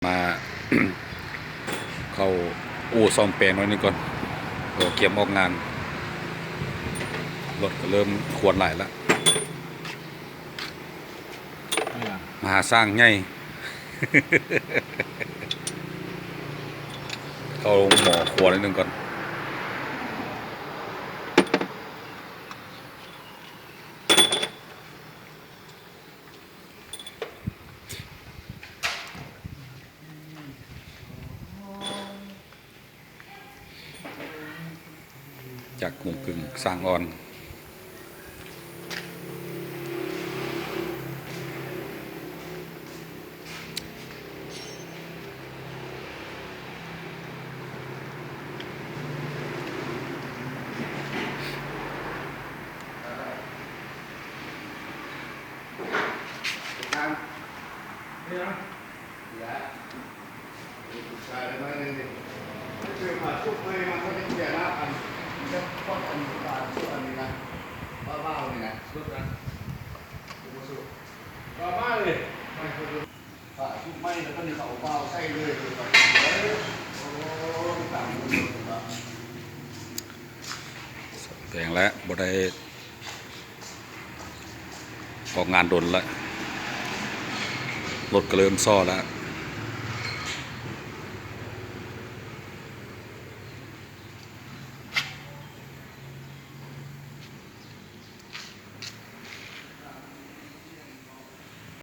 มา เข้าอู่ซ่อมแปลงไว้นี่ก่อนเก็บออกงานรถก็เริ่มควรไหลแล้วมาหาสร้างไง เข้าหมอครัวนิดนึงก่อนจากหมูกึ่งสร้างอ่อนเนี่ยและใช่แล้วนี่คือมาชุบเลยมาเขาจะแก่ละอันจะป้อนอันตาชุบอันนี้นะบ้าๆนี่นะชุบนะชุบบ้าๆเลยไม่เคยดูฝ่าชุบไม่แล้วก็นี่เขาเบาใส่เลยดูไปโอ้ต่างกันเลยครับ แปลงแล้วบ่ได้ออกงานโดนแล้วรถก็เริ่มซ่อแล้ว